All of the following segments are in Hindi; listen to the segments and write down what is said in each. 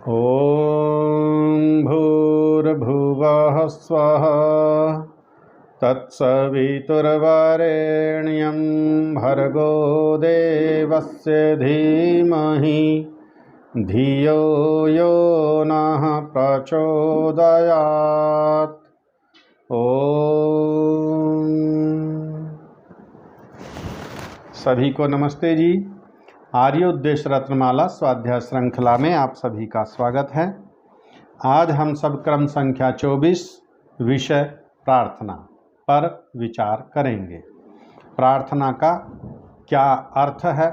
ॐ भूर्भुवः स्वः तत्सवितुर्वरेण्यं भर्गो देवस्य धीमहि धियो यो नः प्रचोदयात्। ओम सभी को नमस्ते जी। आर्य उद्देश्य रत्नमाला स्वाध्याय श्रृंखला में आप सभी का स्वागत है। आज हम सब क्रम संख्या 24 विषय प्रार्थना पर विचार करेंगे। प्रार्थना का क्या अर्थ है,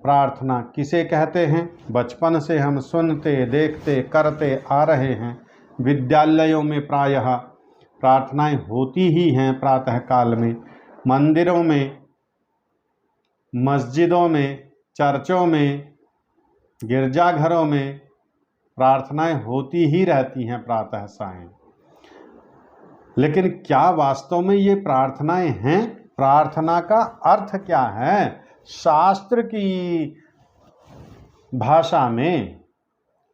प्रार्थना किसे कहते हैं। बचपन से हम सुनते देखते करते आ रहे हैं। विद्यालयों में प्रायः प्रार्थनाएं होती ही हैं। प्रातः काल में मंदिरों में, मस्जिदों में, चर्चों में, गिरजाघरों में प्रार्थनाएं होती ही रहती हैं प्रातः सायं। लेकिन क्या वास्तव में ये प्रार्थनाएं हैं? प्रार्थना का अर्थ क्या है? शास्त्र की भाषा में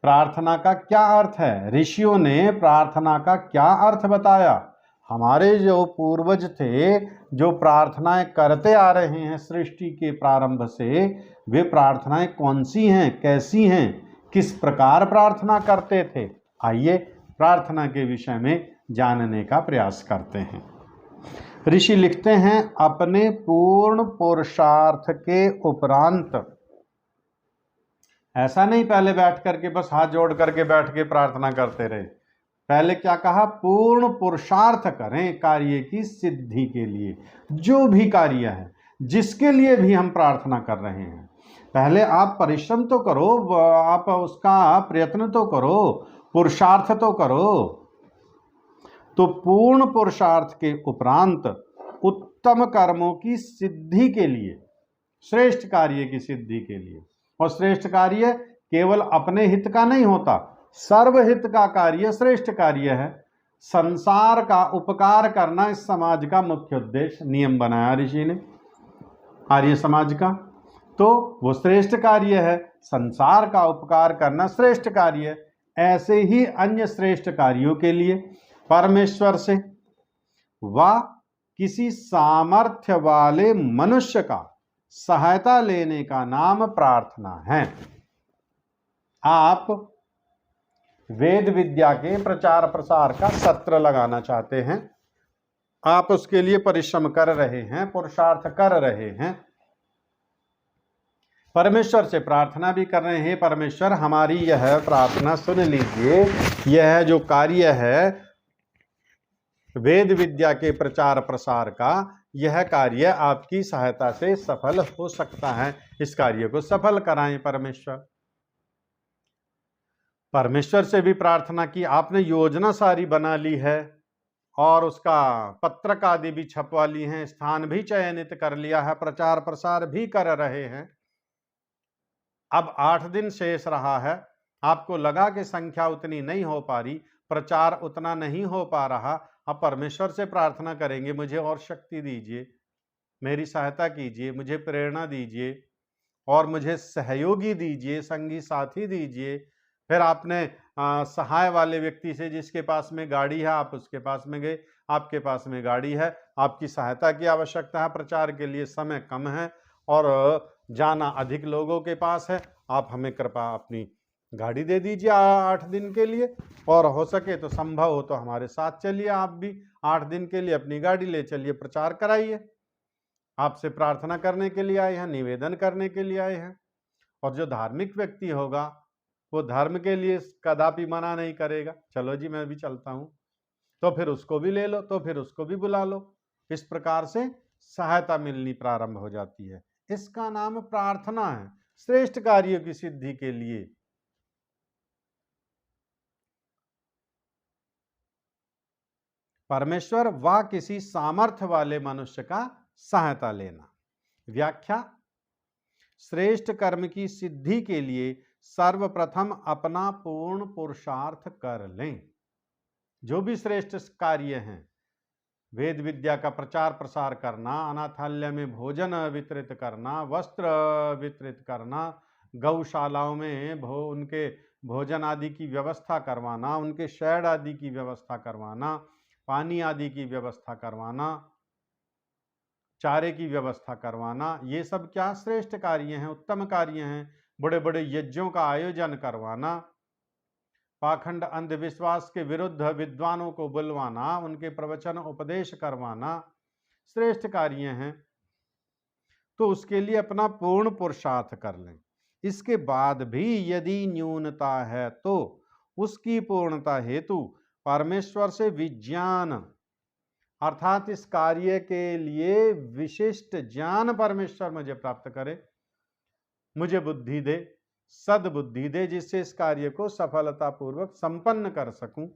प्रार्थना का क्या अर्थ है? ऋषियों ने प्रार्थना का क्या अर्थ बताया? हमारे जो पूर्वज थे, जो प्रार्थनाएं करते आ रहे हैं सृष्टि के प्रारंभ से, वे प्रार्थनाएं कौन सी हैं, कैसी हैं, किस प्रकार प्रार्थना करते थे? आइए प्रार्थना के विषय में जानने का प्रयास करते हैं। ऋषि लिखते हैं, अपने पूर्ण पुरुषार्थ के उपरांत, ऐसा नहीं पहले बैठ करके बस हाथ जोड़ करके बैठ के प्रार्थना करते रहे। पहले क्या कहा? पूर्ण पुरुषार्थ करें कार्य की सिद्धि के लिए। जो भी कार्य है, जिसके लिए भी हम प्रार्थना कर रहे हैं, पहले आप परिश्रम तो करो, आप उसका प्रयत्न तो करो, पुरुषार्थ तो करो। तो पूर्ण पुरुषार्थ के उपरांत उत्तम कर्मों की सिद्धि के लिए, श्रेष्ठ कार्य की सिद्धि के लिए, और श्रेष्ठ कार्य केवल अपने हित का नहीं होता, सर्वहित का कार्य श्रेष्ठ कार्य है। संसार का उपकार करना इस समाज का मुख्य उद्देश्य, नियम बनाया ऋषि ने आर्य समाज का, तो वो श्रेष्ठ कार्य है। संसार का उपकार करना श्रेष्ठ कार्य है। ऐसे ही अन्य श्रेष्ठ कार्यों के लिए परमेश्वर से व किसी सामर्थ्य वाले मनुष्य का सहायता लेने का नाम प्रार्थना है। आप वेद विद्या के प्रचार प्रसार का सत्र लगाना चाहते हैं, आप उसके लिए परिश्रम कर रहे हैं, पुरुषार्थ कर रहे हैं, परमेश्वर से प्रार्थना भी कर रहे हैं, परमेश्वर हमारी यह प्रार्थना सुन लीजिए। यह जो कार्य है वेद विद्या के प्रचार प्रसार का, यह कार्य आपकी सहायता से सफल हो सकता है। इस कार्य को सफल कराएं परमेश्वर। परमेश्वर से भी प्रार्थना की, आपने योजना सारी बना ली है और उसका पत्रक आदि भी छपवा ली हैं, स्थान भी चयनित कर लिया है, प्रचार प्रसार भी कर रहे हैं। अब 8 दिन शेष रहा है। आपको लगा कि संख्या उतनी नहीं हो पा रही, प्रचार उतना नहीं हो पा रहा। अब परमेश्वर से प्रार्थना करेंगे, मुझे और शक्ति दीजिए, मेरी सहायता कीजिए, मुझे प्रेरणा दीजिए और मुझे सहयोगी दीजिए, संगी साथी दीजिए। फिर आपने सहाय वाले व्यक्ति से, जिसके पास में गाड़ी है, आप उसके पास में गए, आपके पास में गाड़ी है, आपकी सहायता की आवश्यकता है, प्रचार के लिए समय कम है और जाना अधिक लोगों के पास है, आप हमें कृपा अपनी गाड़ी दे दीजिए 8 दिन के लिए, और हो सके तो संभव हो तो हमारे साथ चलिए, आप भी 8 दिन के लिए अपनी गाड़ी ले चलिए, प्रचार कराइए। आपसे प्रार्थना करने के लिए आए हैं, निवेदन करने के लिए आए हैं। और जो धार्मिक व्यक्ति होगा वो धर्म के लिए कदापि मना नहीं करेगा, चलो जी मैं भी चलता हूं, तो फिर उसको भी ले लो, तो फिर उसको भी बुला लो। इस प्रकार से सहायता मिलनी प्रारंभ हो जाती है। इसका नाम प्रार्थना है, श्रेष्ठ कार्यों की सिद्धि के लिए। परमेश्वर व किसी सामर्थ्य वाले मनुष्य का सहायता लेना। व्याख्या, श्रेष्ठ कर्म की सिद्धि के लिए सर्वप्रथम अपना पूर्ण पुरुषार्थ कर लें। जो भी श्रेष्ठ कार्य हैं, वेद विद्या का प्रचार प्रसार करना, अनाथालय में भोजन वितरित करना, वस्त्र वितरित करना, गौशालाओं में उनके भोजन आदि की व्यवस्था करवाना, उनके शेड आदि की व्यवस्था करवाना, पानी आदि की व्यवस्था करवाना, चारे की व्यवस्था करवाना, ये सब क्या श्रेष्ठ कार्य हैं, उत्तम कार्य हैं। बड़े बड़े यज्ञों का आयोजन करवाना, पाखंड अंधविश्वास के विरुद्ध विद्वानों को बुलवाना, उनके प्रवचन उपदेश करवाना श्रेष्ठ कार्य हैं। तो उसके लिए अपना पूर्ण पुरुषार्थ कर लें। इसके बाद भी यदि न्यूनता है तो उसकी पूर्णता हेतु परमेश्वर से विज्ञान, अर्थात इस कार्य के लिए विशिष्ट ज्ञान परमेश्वर मुझे प्राप्त करे, मुझे बुद्धि दे, सद्बुद्धि दे, जिससे इस कार्य को सफलतापूर्वक संपन्न कर सकूं।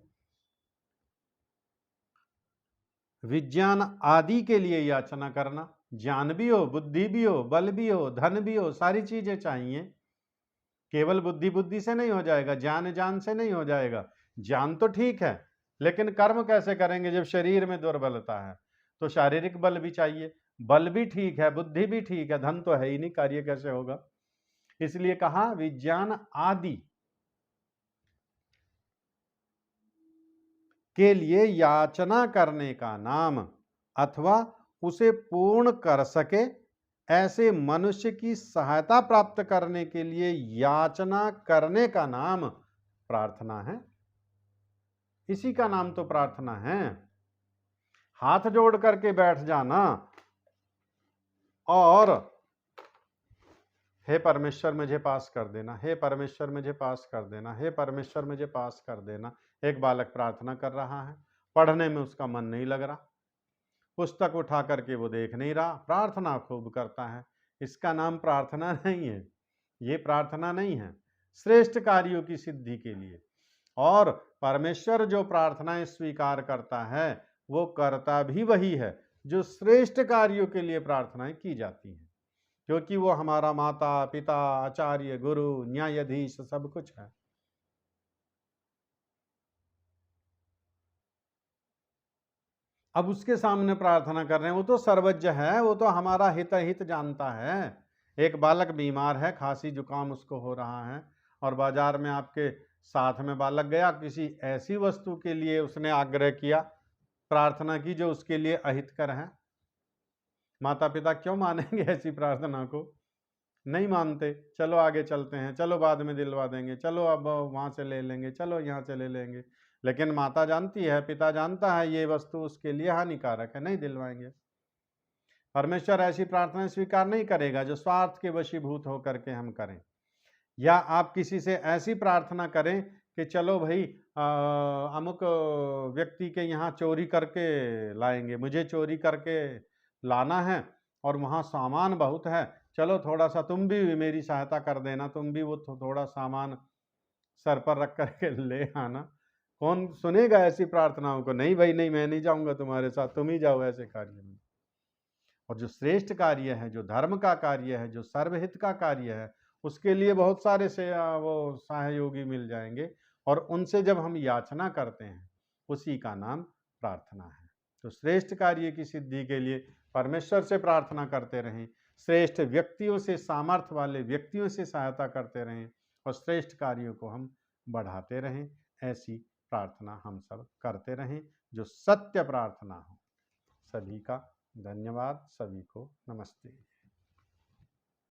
विज्ञान आदि के लिए याचना करना, ज्ञान भी हो, बुद्धि भी हो, बल भी हो, धन भी हो, सारी चीजें चाहिए। केवल बुद्धि बुद्धि से नहीं हो जाएगा, ज्ञान ज्ञान से नहीं हो जाएगा। ज्ञान तो ठीक है, लेकिन कर्म कैसे करेंगे जब शरीर में दुर्बलता है? तो शारीरिक बल भी चाहिए, बल भी ठीक है, बुद्धि भी ठीक है, धन तो है ही नहीं, कार्य कैसे होगा? इसलिए कहा विज्ञान आदि के लिए याचना करने का नाम, अथवा उसे पूर्ण कर सके ऐसे मनुष्य की सहायता प्राप्त करने के लिए याचना करने का नाम प्रार्थना है। इसी का नाम तो प्रार्थना है। हाथ जोड़ करके बैठ जाना और हे परमेश्वर मुझे पास कर देना, हे परमेश्वर मुझे पास कर देना, हे परमेश्वर मुझे पास कर देना। एक बालक प्रार्थना कर रहा है, पढ़ने में उसका मन नहीं लग रहा, पुस्तक उठा करके वो देख नहीं रहा, प्रार्थना खूब करता है। इसका नाम प्रार्थना नहीं है, ये प्रार्थना नहीं है। श्रेष्ठ कार्यों की सिद्धि के लिए, और परमेश्वर जो प्रार्थनाएं स्वीकार करता है वो करता भी वही है जो श्रेष्ठ कार्यों के लिए प्रार्थनाएं की जाती हैं, क्योंकि वो हमारा माता पिता आचार्य गुरु न्यायाधीश सब कुछ है। अब उसके सामने प्रार्थना कर रहे हैं, वो तो सर्वज्ञ है, वो तो हमारा हित हित जानता है। एक बालक बीमार है, खांसी जुकाम उसको हो रहा है, और बाजार में आपके साथ में बालक गया, किसी ऐसी वस्तु के लिए उसने आग्रह किया, प्रार्थना की जो उसके लिए अहितकर है। माता पिता क्यों मानेंगे ऐसी प्रार्थना को? नहीं मानते। चलो आगे चलते हैं, चलो बाद में दिलवा देंगे, चलो अब वहां से ले लेंगे, चलो यहाँ से ले लेंगे। लेकिन माता जानती है, पिता जानता है ये वस्तु उसके लिए हानिकारक है, नहीं दिलवाएंगे। परमेश्वर ऐसी प्रार्थना स्वीकार नहीं करेगा जो स्वार्थ के वशीभूत होकर के हम करें। या आप किसी से ऐसी प्रार्थना करें कि चलो भाई अमुक व्यक्ति के यहाँ चोरी करके लाएंगे, मुझे चोरी करके लाना है और वहाँ सामान बहुत है, चलो थोड़ा सा तुम भी मेरी सहायता कर देना, तुम भी वो थोड़ा सामान सर पर रख करके ले आना। कौन सुनेगा ऐसी प्रार्थनाओं को? नहीं भाई नहीं, मैं नहीं जाऊंगा तुम्हारे साथ, तुम ही जाओ ऐसे कार्य में। और जो श्रेष्ठ कार्य है, जो धर्म का कार्य है, जो सर्वहित का कार्य है, उसके लिए बहुत सारे से वो सहयोगी मिल जाएंगे, और उनसे जब हम याचना करते हैं उसी का नाम प्रार्थना है। तो श्रेष्ठ कार्य की सिद्धि के लिए परमेश्वर से प्रार्थना करते रहें, श्रेष्ठ व्यक्तियों से, सामर्थ्य वाले व्यक्तियों से सहायता करते रहें, और श्रेष्ठ कार्यों को हम बढ़ाते रहें। ऐसी प्रार्थना हम सब करते रहें जो सत्य प्रार्थना हो। सभी का धन्यवाद, सभी को नमस्ते।